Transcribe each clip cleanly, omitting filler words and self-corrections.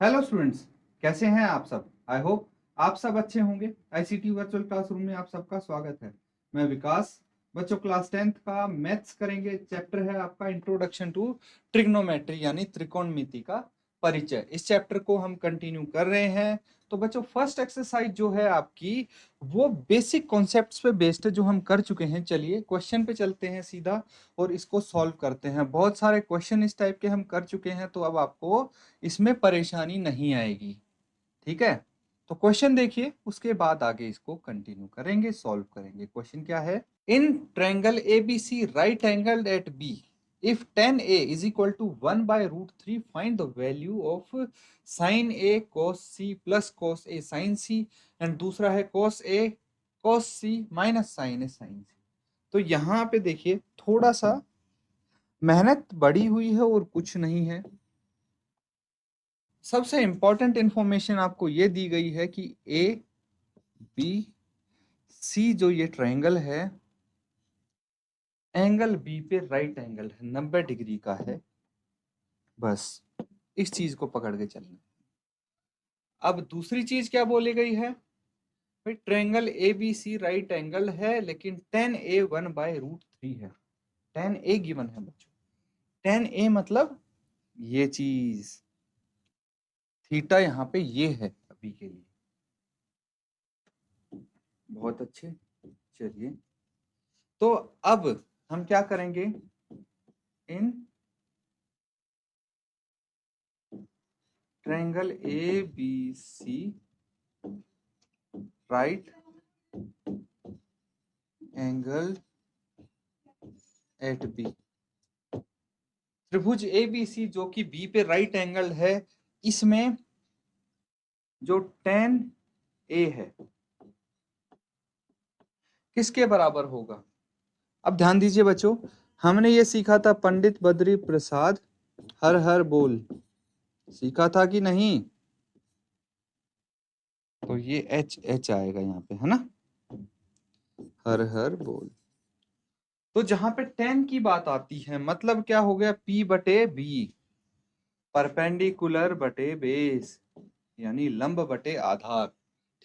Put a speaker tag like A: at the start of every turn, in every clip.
A: Hello students, कैसे हैं आप सब। आई होप आप सब अच्छे होंगे। आईसीटी वर्चुअल क्लासरूम में आप सबका स्वागत है। मैं विकास। बच्चों, क्लास 10th का मैथ्स करेंगे। चैप्टर है आपका इंट्रोडक्शन टू ट्रिग्नोमेट्री यानी त्रिकोणमिति का परिचय। इस चैप्टर को हम कंटिन्यू कर रहे हैं। तो बच्चों, फर्स्ट एक्सरसाइज जो है आपकी वो बेसिक कॉन्सेप्ट्स पे बेस्ड है जो हम कर चुके हैं। चलिए क्वेश्चन पे चलते हैं सीधा और इसको सॉल्व करते हैं। बहुत सारे क्वेश्चन इस टाइप के हम कर चुके हैं, तो अब आपको इसमें परेशानी नहीं आएगी। ठीक है, तो क्वेश्चन देखिए, उसके बाद आगे इसको कंटिन्यू करेंगे, सॉल्व करेंगे। क्वेश्चन क्या है? In triangle ABC right angled at B, if tan a is equal to 1 by root 3, find the value of sin a cos c plus cos a sin c, and दूसरा है cos a cos c minus sin a sin c। तो यहां पे देखिए, थोड़ा सा मेहनत बढ़ी हुई है और कुछ नहीं है। सबसे इंपॉर्टेंट इंफॉर्मेशन आपको ये दी गई है कि ए बी सी जो ये ट्रायंगल है, एंगल बी पे राइट एंगल है, 90 डिग्री का है। बस इस चीज को पकड़ के चलना। अब दूसरी चीज क्या बोली गई है? भाई triangle A B C right angle है, लेकिन tan a 1 बाय रूट 3 है। tan a गिवन है बच्चों। tan a मतलब ये चीज, थीटा यहाँ पे ये है अभी के लिए। बहुत अच्छे। चलिए, तो अब हम क्या करेंगे? In triangle A B C right angle at B, त्रिभुज ए बी सी जो कि बी पे राइट एंगल है, इसमें जो tan a है किसके बराबर होगा? अब ध्यान दीजिए बच्चों, हमने ये सीखा था पंडित बद्री प्रसाद हर हर बोल, सीखा था कि नहीं? तो ये एच एच आएगा यहाँ पे, है ना, हर हर बोल। तो जहां पे tan की बात आती है, मतलब क्या हो गया? P बटे बी, परपेंडिकुलर बटे बेस, यानी लंब बटे आधार।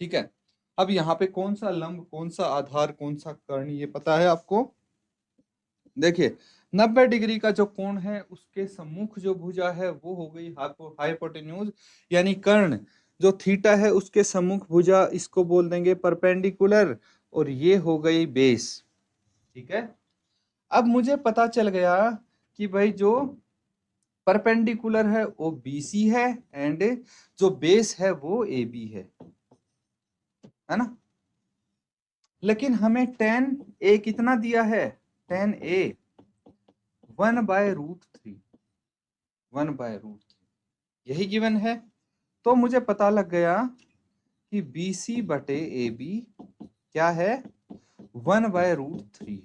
A: ठीक है, अब यहाँ पे कौन सा लंब, कौन सा आधार, कौन सा कर्ण, ये पता है आपको? देखिए, 90 डिग्री का जो कोण है उसके सम्मुख जो भुजा है वो हो गई हाइपोटेन्यूज, यानी कर्ण। जो थीटा है उसके सम्मुख भुजा, इसको बोल देंगे परपेंडिकुलर, और ये हो गई बेस। ठीक है, अब मुझे पता चल गया कि भाई जो परपेंडिकुलर है वो BC है, एंड जो बेस है वो AB है ना। लेकिन हमें tan A कितना दिया है? tan A 1 by root 3, 1 by root 3 यही गिवन है। तो मुझे पता लग गया कि BC बटे AB क्या है? 1 बाय रूट 3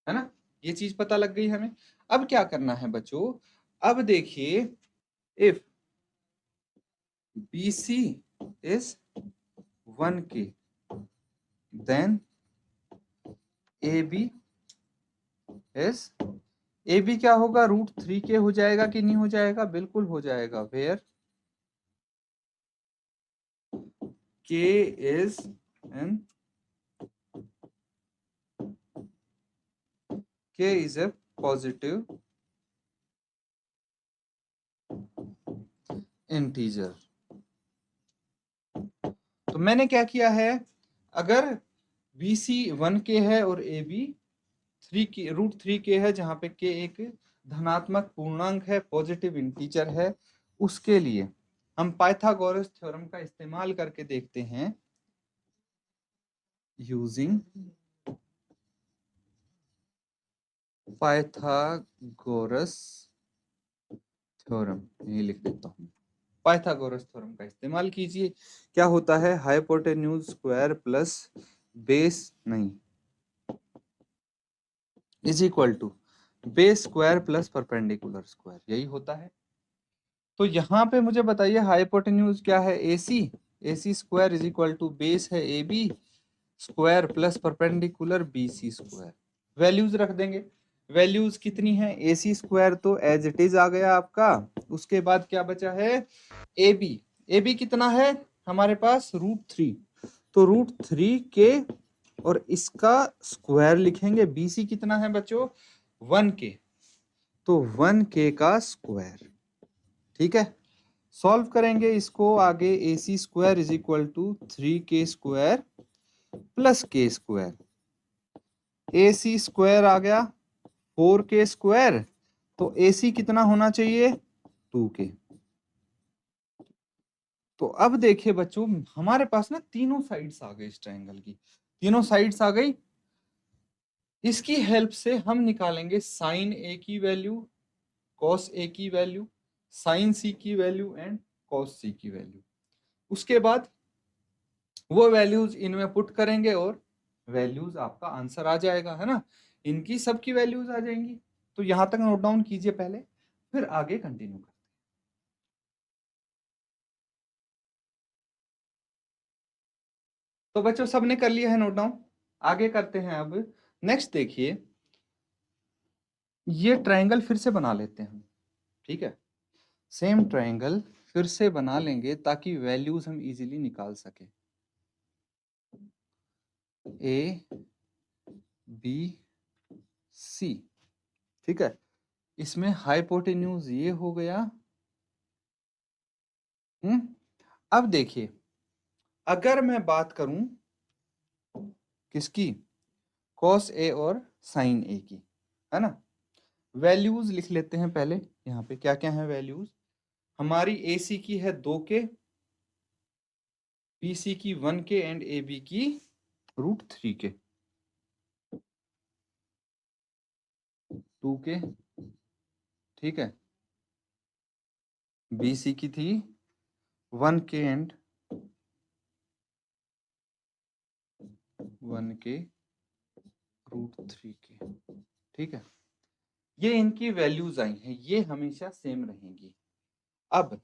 A: है ना। ये चीज पता लग गई हमें। अब क्या करना है बच्चों? अब देखिए, if BC is 1K, then AB is, AB क्या होगा? रूट 3K हो जाएगा कि नहीं हो जाएगा? बिल्कुल हो जाएगा। Where K is an K is a positive integer. तो मैंने क्या किया है? अगर BC 1K है और AB 3K रूट 3K है, जहां पे K एक धनात्मक पूर्णांक है, पॉजिटिव इंटीजर है, उसके लिए हम पाइथागोरस थ्योरम का इस्तेमाल करके देखते हैं। यूजिंग पाइथागोरस थ्योरम, यही लिख देता हूं, पाइथागोरस थ्योरम का इस्तेमाल कीजिए। क्या होता है? हाइपोटेन्यूज स्क्वायर प्लस बेस नहीं, is equal to base square plus perpendicular square, यही होता है। तो यहाँ पे मुझे बताइए, हाइपोटेन्यूज क्या है? AC, AC square is equal to base है AB square plus perpendicular BC square. Values रख देंगे। वैल्यूज कितनी है? AC स्क्वायर तो एज इट इज आ गया आपका उसके बाद क्या बचा है, ए बी। ए बी कितना है हमारे पास, √3। तो √3 के और इसका स्क्वायर लिखेंगे। बी सी कितना है बच्चों, 1k, तो 1k का स्क्वायर। ठीक है, सॉल्व करेंगे इसको आगे। A C square is equal to 3k square plus k square. A C square आ गया 4k स्क्वायर, तो ए सी कितना होना चाहिए, 2k। तो अब देखिए बच्चों, हमारे पास ना तीनों साइड्स आ गई इस ट्रायंगल की, तीनों साइड्स आ गई। इसकी हेल्प से हम निकालेंगे साइन ए की वैल्यू, कॉस ए की वैल्यू, साइन सी की वैल्यू एंड कॉस सी की वैल्यू। उसके बाद वो वैल्यूज इनमें पुट करेंगे और वैल्यूज आपका आंसर आ जाएगा, है ना। इनकी सबकी वैल्यूज आ जाएंगी। तो यहां तक नोट डाउन कीजिए पहले, फिर आगे कंटिन्यू करते हैं। तो बच्चों सबने कर लिया है नोट डाउन, आगे करते हैं। अब नेक्स्ट देखिए, ये ट्रायंगल फिर से बना लेते हैं हम। ठीक है, सेम ट्रायंगल फिर से बना लेंगे ताकि वैल्यूज हम इजीली निकाल सके। ए बी सी, ठीक है, इसमें हाइपोटेन्यूज ये हो गया। अब देखिए, अगर मैं बात करूं किसकी, कॉस ए और साइन ए की, है ना। वैल्यूज लिख लेते हैं पहले। यहाँ पे क्या क्या है वैल्यूज, हमारी ए सी की है 2k, बी सी की 1k एंड ए बी की √3k, 2k। ठीक है, बी सी की थी 1k एंड 1k √3k। ठीक है, ये इनकी वैल्यूज आई हैं, ये हमेशा सेम रहेंगी। अब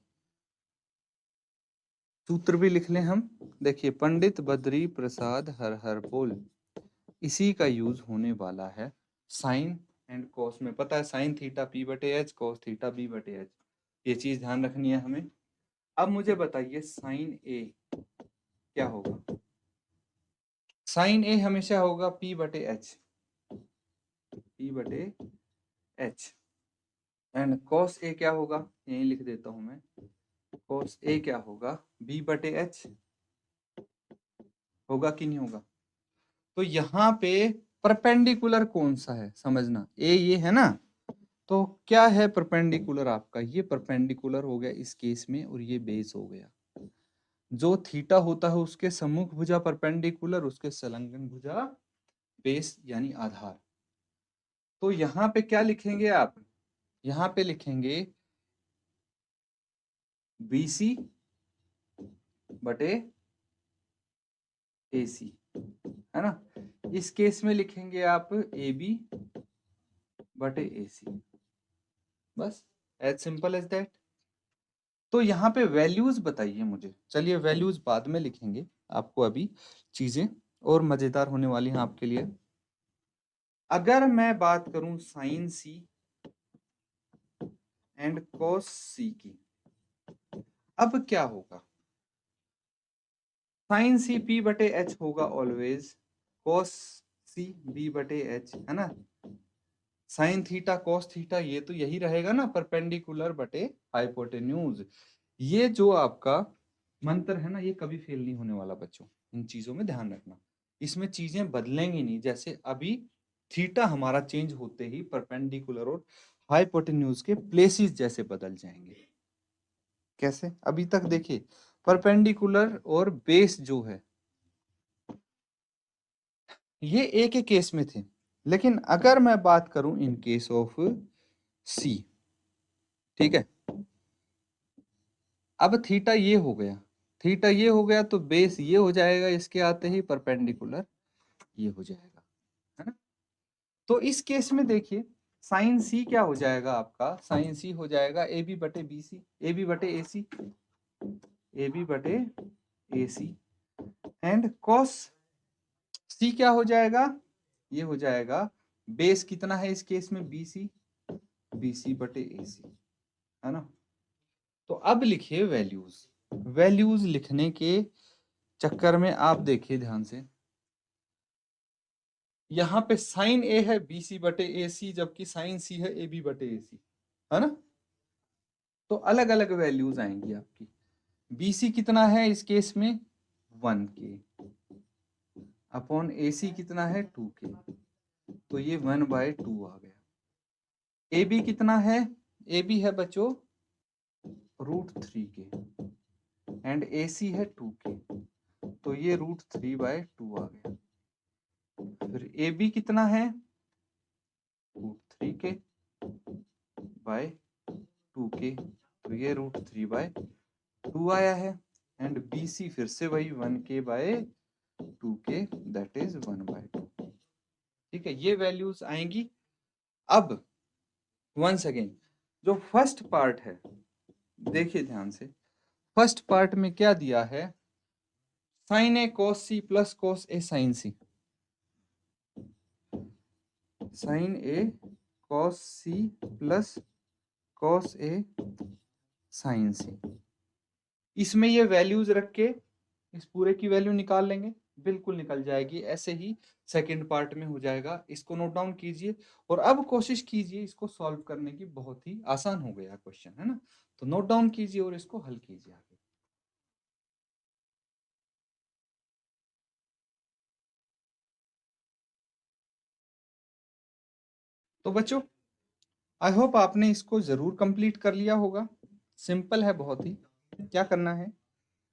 A: सूत्र भी लिख लें हम। देखिए, पंडित बद्री प्रसाद हर हर बोल, इसी का यूज होने वाला है साइन एंड कॉस में। पता है साइन थीटा पी बटे एच, कॉस थीटा बी बटे एच, ये चीज ध्यान रखनी है हमें। अब मुझे बताइए साइन ए क्या होगा, साइन ए हमेशा होगा पी बटे एच, पी बटे एच। एंड कॉस ए क्या होगा, यही लिख देता हूं मैं, कॉस ए क्या होगा, बी बटे एच। होगा कि नहीं होगा। तो यहाँ पे परपेंडिकुलर कौन सा है समझना, ए ये है ना, तो क्या है परपेंडिकुलर आपका, ये परपेंडिकुलर हो गया इस केस में, और ये बेस हो गया। जो थीटा होता है उसके सम्मुख भुजा परपेंडिकुलर, उसके संलग्न भुजा बेस यानी आधार। तो यहाँ पे क्या लिखेंगे आप, यहाँ पे लिखेंगे BC बटे AC, है ना। इस केस में लिखेंगे आप AB बटे AC, बस एज सिंपल एज दैट। तो यहाँ पे वैल्यूज बताइए मुझे, चलिए वैल्यूज बाद में लिखेंगे, आपको अभी चीजें और मजेदार होने वाली हैं आपके लिए। अगर मैं बात करूं साइन सी एंड कॉस सी की, अब क्या होगा, साइन सी पी बटे एच होगा ऑलवेज, कॉस सी बी बटे एच, है ना। साइन थीटा कॉस थीटा ये तो यही रहेगा ना, परपेंडिकुलर बटे हाइपोटेन्यूज। ये जो आपका मंत्र है ना, ये कभी फेल नहीं होने वाला बच्चों, इन चीजों में ध्यान रखना। इसमें चीजें बदलेंगी नहीं, जैसे अभी थीटा हमारा चेंज होते ही परपेंडिकुलर और हाइपोटेन्यूज के प्लेसेस जैसे बदल जाएंगे। कैसे, अभी तक देखिए परपेंडिकुलर और बेस जो है ये एक ही केस में थे, लेकिन अगर मैं बात करूं इन केस ऑफ सी, ठीक है, अब थीटा ये हो गया, थीटा ये हो गया, तो बेस ये हो जाएगा, इसके आते ही परपेंडिकुलर ये हो जाएगा, है ना। तो इस केस में देखिए साइन सी क्या हो जाएगा आपका, साइन सी हो जाएगा ए बी बटे बी सी, ए बी बटे ए सी, ए बी बटे ए सी। एंड कॉस सी क्या हो जाएगा, ये हो जाएगा, बेस कितना है इस केस में, बी सी, बी सी बटे ए सी, है ना। तो अब लिखिए वैल्यूज। वैल्यूज लिखने के चक्कर में आप देखिए ध्यान से, यहाँ पे साइन ए है BC बटे AC, जबकि साइन C है AB बटे AC, है ना। तो अलग अलग वैल्यूज आएंगी आपकी। BC कितना है इस केस में 1K, अपॉन AC कितना है 2K, तो ये 1/2 आ गया। AB कितना है, AB है बच्चों √3K, एंड AC है 2K, तो ये √3/2 आ गया। फिर AB कितना है √3K बाय 2K, तो ये √3/2 आया है। एंड BC फिर से वही 1K/2K, दैट इज 1/2। ठीक है, ये वैल्यूज आएंगी। अब वंस अगेन जो फर्स्ट पार्ट है, देखिए ध्यान से, फर्स्ट पार्ट में क्या दिया है, sine A cos C plus cos A sin C, sine A cos C plus cos A sin C। इसमें ये वैल्यूज रख के इस पूरे की वैल्यू निकाल लेंगे, बिल्कुल निकल जाएगी। ऐसे ही सेकंड पार्ट में हो जाएगा, इसको नोट डाउन कीजिए और अब कोशिश कीजिए इसको सॉल्व करने की। बहुत ही आसान हो गया क्वेश्चन, है ना। तो नोट डाउन कीजिए और इसको हल कीजिए आगे। तो बच्चों आई होप आपने इसको जरूर कंप्लीट कर लिया होगा। सिंपल है बहुत ही। क्या करना है,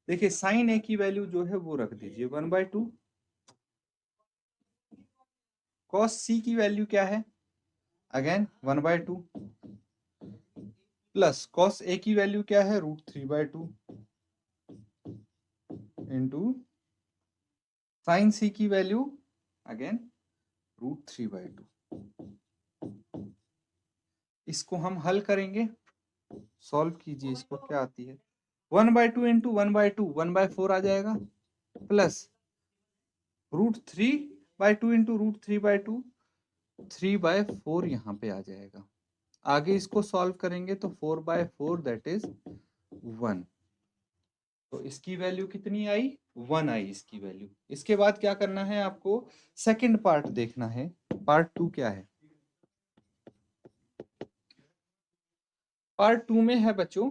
A: देखिए साइन ए की वैल्यू जो है वो रख दीजिए 1/2। कॉस सी की वैल्यू क्या है, अगेन 1/2, प्लस कॉस ए की वैल्यू क्या है √3/2, इंटू साइन सी की वैल्यू अगेन √3/2। इसको हम हल करेंगे, सॉल्व कीजिए इसको, क्या आती है 1/2 इंटू 1/2 1/4 आ जाएगा, प्लस √3/2 इंटू √3/2 3/4 यहाँ पे आ जाएगा। आगे इसको सॉल्व करेंगे तो 4/4 दैट इज 1। तो इसकी वैल्यू कितनी आई 1 आई इसकी वैल्यू। इसके बाद क्या करना है आपको, सेकंड पार्ट देखना है। पार्ट 2 क्या है, पार्ट 2 में है बच्चों,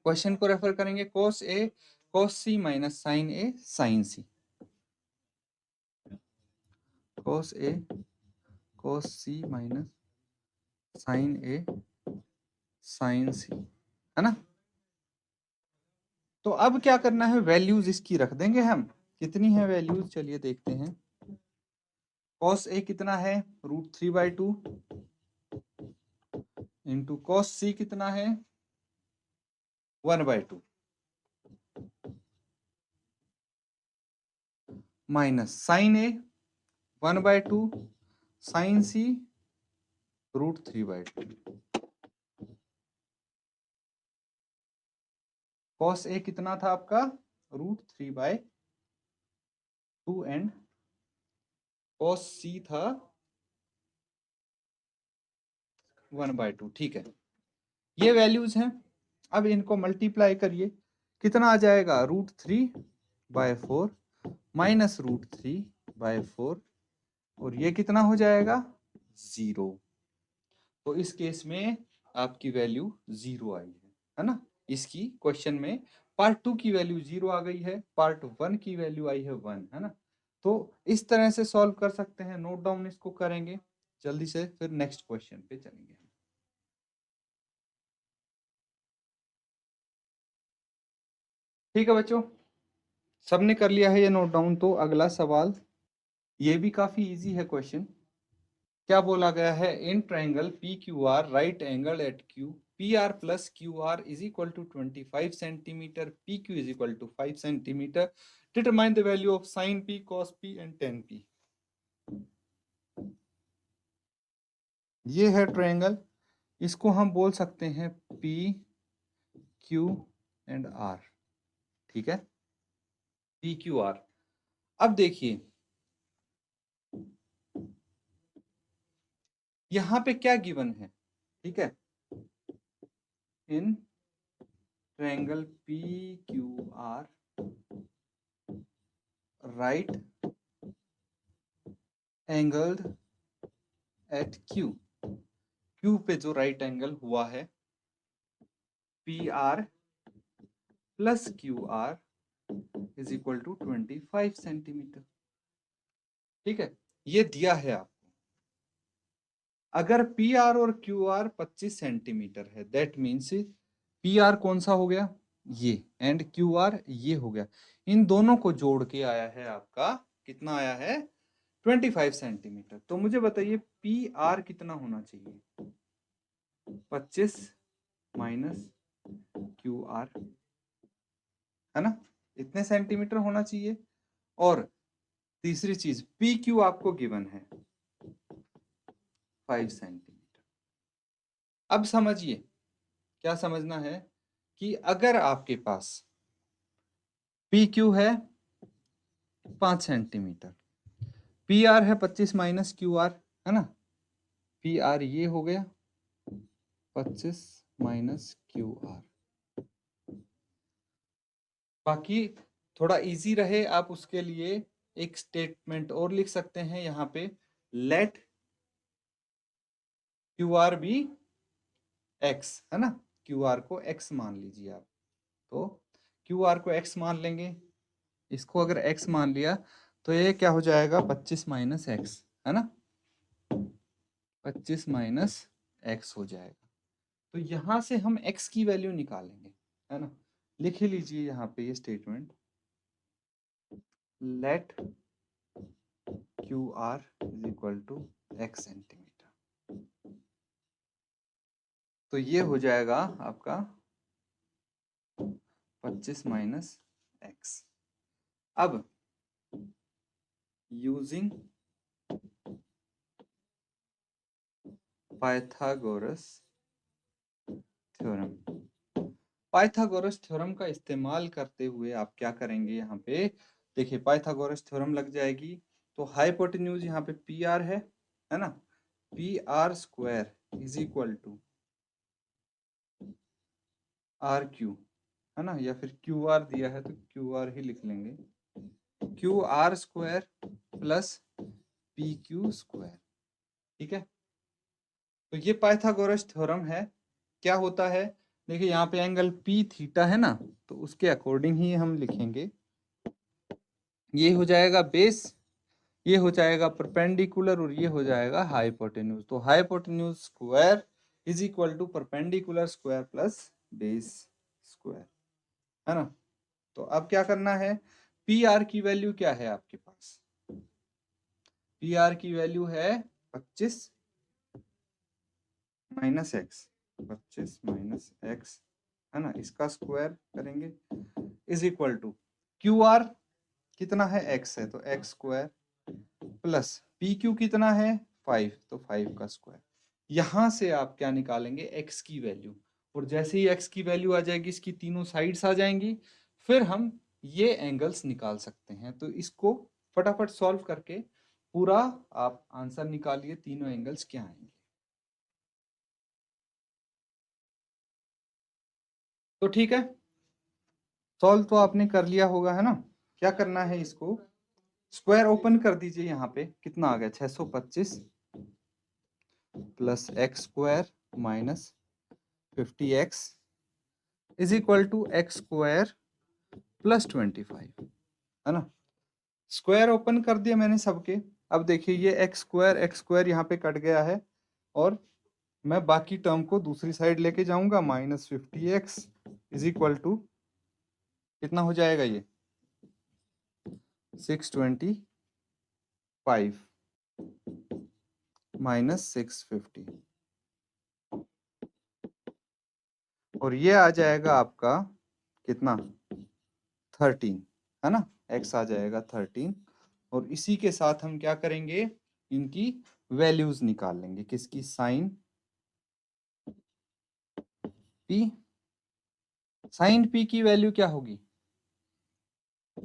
A: क्वेश्चन को रेफर करेंगे, cos A cos C minus sine A sine C, cos A cos C minus sine A sine C, है ना। तो अब क्या करना है, वैल्यूज इसकी रख देंगे हम। कितनी है वैल्यूज, चलिए देखते हैं। cos A कितना है √3/2, इंटू cos C कितना है 1/2, minus sine A 1/2, sine C √3/2। cos A कितना था आपका √3/2 एंड cos C था 1/2। ठीक है, ये वैल्यूज हैं। अब इनको मल्टीप्लाई करिए, कितना आ जाएगा √3/4 माइनस √3/4, और ये कितना हो जाएगा 0। तो इस केस में आपकी वैल्यू 0 आई है ना। इसकी क्वेश्चन में पार्ट 2 की वैल्यू 0 आ गई है, पार्ट 1 की वैल्यू आई है 1, है ना। तो इस तरह से सॉल्व कर सकते हैं, नोट डाउन इसको करेंगे जल्दी से, फिर नेक्स्ट क्वेश्चन पे चलेंगे। ठीक है बच्चों, सबने कर लिया है ये नोट डाउन। तो अगला सवाल, ये भी काफी इजी है क्वेश्चन। क्या बोला गया है, in triangle P Q R right angle at Q P R plus Q R is equal to 25 centimetre, P Q is equal to 5 centimetre, determine the value of sine P cos P and tan P. ये है triangle, इसको हम बोल सकते हैं P Q and are. ठीक है, P Q are. अब देखिए यहां पे क्या गिवन है, ठीक है, in triangle PQR right angled at Q पे जो राइट एंगल हुआ है PR plus QR is equal to 25 centimetre. ठीक है, ये दिया है आपको। अगर PR और QR 25 सेंटीमीटर है, दैट मीन्स PR कौन सा हो गया, ये, एंड QR ये हो गया। इन दोनों को जोड़ के आया है आपका, कितना आया है, 25 सेंटीमीटर। तो मुझे बताइए PR कितना होना चाहिए, 25 माइनस QR, है ना, इतने सेंटीमीटर होना चाहिए। और तीसरी चीज PQ आपको गिवन है 5 सेंटीमीटर। अब समझिए, क्या समझना है कि अगर आपके पास PQ है 5 सेंटीमीटर, PR है 25 माइनस QR, है ना, PR ये हो गया 25 माइनस QR। बाकी थोड़ा इजी रहे, आप उसके लिए एक स्टेटमेंट और लिख सकते हैं यहाँ पे, लेट QR बी X, है ना, QR को X मान लीजिए आप। तो QR को X मान लेंगे, इसको अगर X मान लिया तो ये क्या हो जाएगा, 25 माइनस X, है ना, 25 माइनस X हो जाएगा। तो यहां से हम X की वैल्यू निकालेंगे, है ना, लिख ही लीजिए यहाँ पे ये statement, let QR is equal to X centimetre. तो ये हो जाएगा आपका 25 माइनस X। अब using Pythagoras theorem, Pythagoras theorem का इस्तेमाल करते हुए आप क्या करेंगे, यहाँ पे देखिए पाइथागोरस थ्योरम लग जाएगी। तो हाइपोटेन्यूज यहाँ पे PR है ना, PR square is equal to RQ, है ना, या फिर QR दिया है तो QR ही लिख लेंगे, QR square plus PQ square. ठीक है, तो ये पाइथागोरस थ्योरम है। क्या होता है, देखिए यहाँ पे एंगल P थीटा है ना, तो उसके अकॉर्डिंग ही हम लिखेंगे। ये हो जाएगा बेस, ये हो जाएगा परपेंडिकुलर, और ये हो जाएगा हाइपोटेन्यूज। तो hypotenuse square is equal to perpendicular square plus base square, है ना। तो अब क्या करना है, PR की वैल्यू क्या है आपके पास, PR की वैल्यू है 25 माइनस एक्स, 25 माइनस एक्स, है ना, इसका स्क्वायर करेंगे इज इक्वल टू QR कितना है, x है तो x स्क्वायर प्लस PQ कितना है 5, तो 5 का स्क्वायर। यहां से आप क्या निकालेंगे, x की वैल्यू, और जैसे ही x की वैल्यू आ जाएगी इसकी तीनों साइड्स आ जाएंगी, फिर हम ये एंगल्स निकाल सकते हैं। तो इसको फटाफट सॉल्व करके पूरा आप आंसर निकालिए, तीनों एंगल्स क्या आएंगे। तो ठीक है, सॉल्व तो आपने कर लिया होगा, है ना। क्या करना है, इसको स्क्वायर ओपन कर दीजिए, यहाँ पे कितना आ गया 625 plus x square minus 50x is equal to x square plus 25, है ना। स्क्वायर ओपन कर दिया मैंने सबके। अब देखिए ये एक्स स्क्वायर यहाँ पे कट गया है, और मैं बाकी टर्म को दूसरी साइड लेके जाऊंगा, minus 50x is equal to कितना हो जाएगा, ये 625 माइनस 650, और ये आ जाएगा आपका कितना 13, है ना, x आ जाएगा 13। और इसी के साथ हम क्या करेंगे, इनकी वैल्यूज निकाल लेंगे, किसकी, साइन p, साइन p की वैल्यू क्या होगी,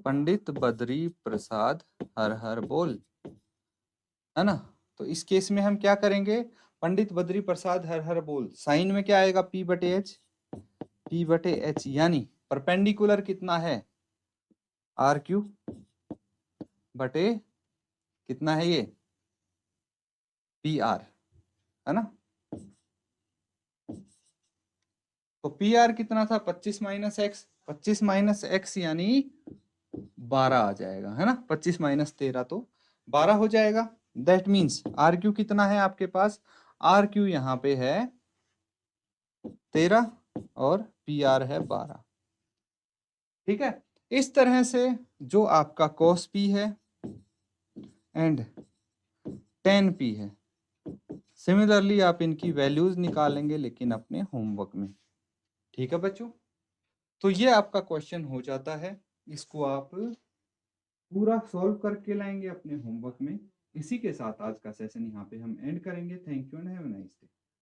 A: पंडित बद्री प्रसाद हर हर बोल, है ना। तो इस केस में हम क्या करेंगे, पंडित बद्री प्रसाद हर हर बोल, साइन में क्या आएगा p बटे h, P बटे H, यानी परपेंडिकुलर कितना है RQ बटे कितना है ये PR, है ना। तो PR कितना था 25 माइनस एक्स, 25 माइनस एक्स यानी 12 आ जाएगा, है ना। 25 माइनस 13 तो 12 हो जाएगा। दैट मीन्स RQ कितना है आपके पास, RQ यहाँ पे है 13 और PR है 12, ठीक है। इस तरह से जो आपका cos P है एंड tan P है, सिमिलरली आप इनकी वैल्यूज निकालेंगे लेकिन अपने होमवर्क में, ठीक है बच्चों। तो ये आपका क्वेश्चन हो जाता है, इसको आप पूरा सॉल्व करके लाएंगे अपने होमवर्क में। इसी के साथ आज का सेशन यहाँ पे हम एंड करेंगे। Thank you and have a nice day.